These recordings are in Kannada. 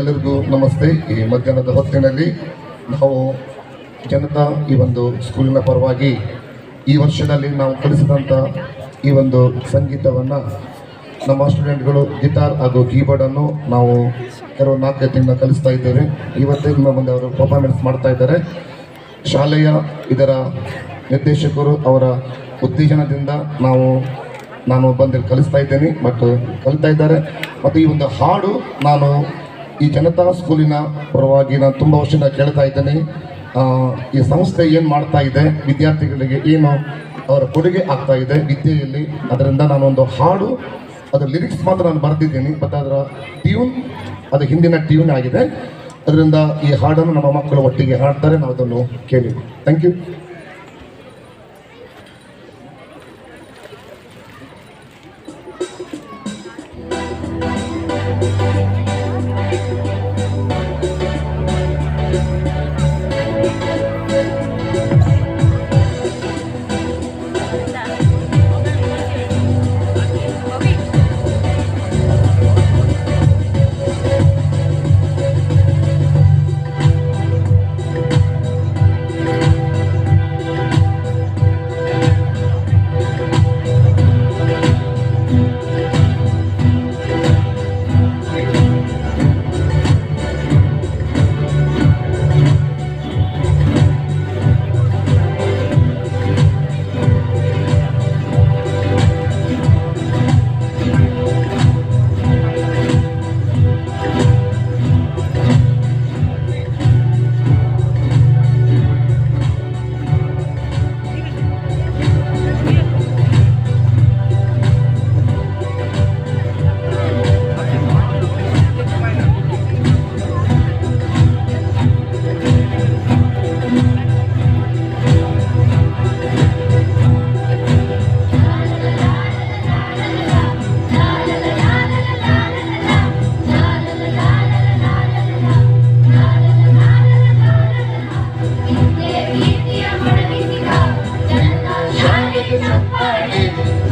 ಎಲ್ಲರಿಗೂ ನಮಸ್ತೆ. ಈ ಮಧ್ಯಾಹ್ನದ ಹೊತ್ತಿನಲ್ಲಿ ನಾವು ಜನತಾ ಈ ಒಂದು ಸ್ಕೂಲಿನ ಪರವಾಗಿ ಈ ವರ್ಷದಲ್ಲಿ ನಾವು ಕಲಿಸಿದಂಥ ಈ ಒಂದು ಸಂಗೀತವನ್ನು ನಮ್ಮ ಸ್ಟೂಡೆಂಟ್ಗಳು ಗಿಟಾರ್ ಹಾಗೂ ಕೀಬೋರ್ಡನ್ನು ನಾವು ಕೆಲವು 4 ತಿಂಗಳ ಕಲಿಸ್ತಾ ಇದ್ದೇವೆ. ಇವತ್ತೇ ನಿಮ್ಮ ಮುಂದೆ ಅವರು ಪರ್ಫಾರ್ಮೆನ್ಸ್ ಮಾಡ್ತಾ ಇದ್ದಾರೆ. ಶಾಲೆಯ ಇದರ ನಿರ್ದೇಶಕರು ಅವರ ಉತ್ತೇಜನದಿಂದ ನಾನು ಬಂದು ಕಲಿಸ್ತಾ ಇದ್ದೇನೆ ಮತ್ತು ಕಲಿತಾ ಇದ್ದಾರೆ. ಮತ್ತು ಈ ಒಂದು ಹಾಡು ನಾನು ಈ ಜನತಾ ಸ್ಕೂಲಿನ ಪರವಾಗಿ ನಾನು ತುಂಬ ವರ್ಷದಿಂದ ಕೇಳ್ತಾ ಇದ್ದೇನೆ. ಈ ಸಂಸ್ಥೆ ಏನು ಮಾಡ್ತಾ ಇದೆ, ವಿದ್ಯಾರ್ಥಿಗಳಿಗೆ ಏನು ಅವರ ಕೊಡುಗೆ ಆಗ್ತಾ ಇದೆ ವಿದ್ಯೆಯಲ್ಲಿ, ಅದರಿಂದ ನಾನೊಂದು ಹಾಡು, ಅದರ ಲಿರಿಕ್ಸ್ ಮಾತ್ರ ನಾನು ಬರೆದಿದ್ದೀನಿ, ಮತ್ತು ಅದರ ಟ್ಯೂನ್ ಅದು ಹಿಂದಿನ ಟ್ಯೂನ್ ಆಗಿದೆ. ಅದರಿಂದ ಈ ಹಾಡನ್ನು ನಮ್ಮ ಮಕ್ಕಳು ಒಟ್ಟಿಗೆ ಹಾಡ್ತಾರೆ, ನಾವು ಅದನ್ನು ಕೇಳಿ. Thank you.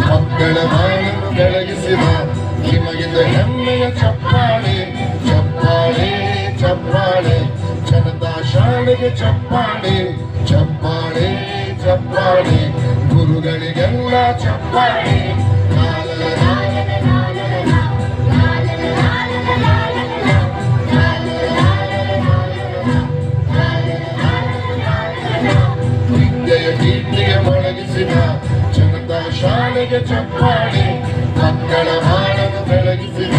ಮಕ್ಕಳ ಬಾಳನ್ನು ಬೆಳಗಿಸಿದ ನಿಮಗಿಂದ ಹೆಮ್ಮೆಯ ಚಪ್ಪಾಳೆ, ಚಪ್ಪಾಳೆ, ಚಪ್ಪಾಳೆ. ಜನತಾ ಶಾಲೆಗೆ ಚಪ್ಪಾಳೆ, ಚಪ್ಪಾಳೆ, ಚಪ್ಪಾಳೆ. ಗುರುಗಳಿಗೆಲ್ಲ ಚಪ್ಪಾಳೆ. ವಿದ್ಯೆಯ ಕೀರ್ತಿಗೆ ಮೊಳಗಿಸಿದ ಜನತಾ ಶಾಲೆಗೆ ಚಪ್ಪಾಳೆ, ಮಕ್ಕಳ ಬಾಳನ್ನು ಬೆಳಗಿಸಿದ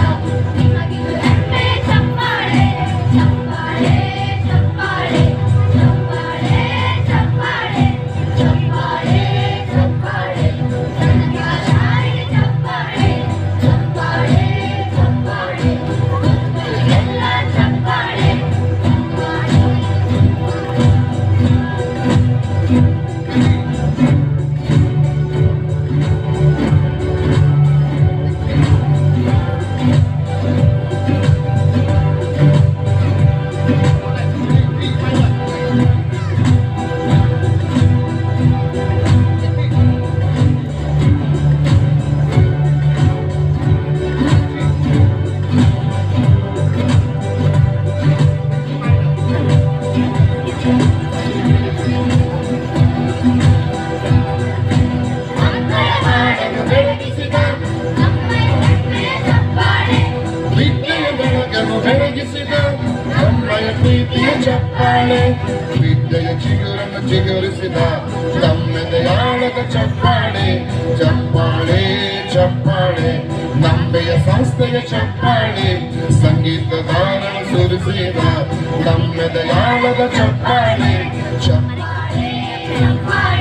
ನಮ್ಮಯ ಪ್ರೀತಿಯ ಚಪ್ಪಾಳೆ, ವಿದ್ಯೆಯ ಚಿಗುರನ್ನು ಚಿಗುರಿಸಿದ ನಮ್ಮೆದೆಯಾಳದ ಚಪ್ಪಾಳೆ, ಚಪ್ಪಾಳೆ, ಚಪ್ಪಾಳೆ. ನಂಬೆಯ ಸಂಸ್ಥೆಯ ಚಪ್ಪಾಳೆ, ಸಂಗೀತಗಾರನು ಸುರಿಸಿದ ನಮ್ಮೆದೆಯಾಳದ ಚಪ್ಪಾಳೆ, ಚಪ್ಪಾಳೆ, ಚಪ್ಪಾಳೆ.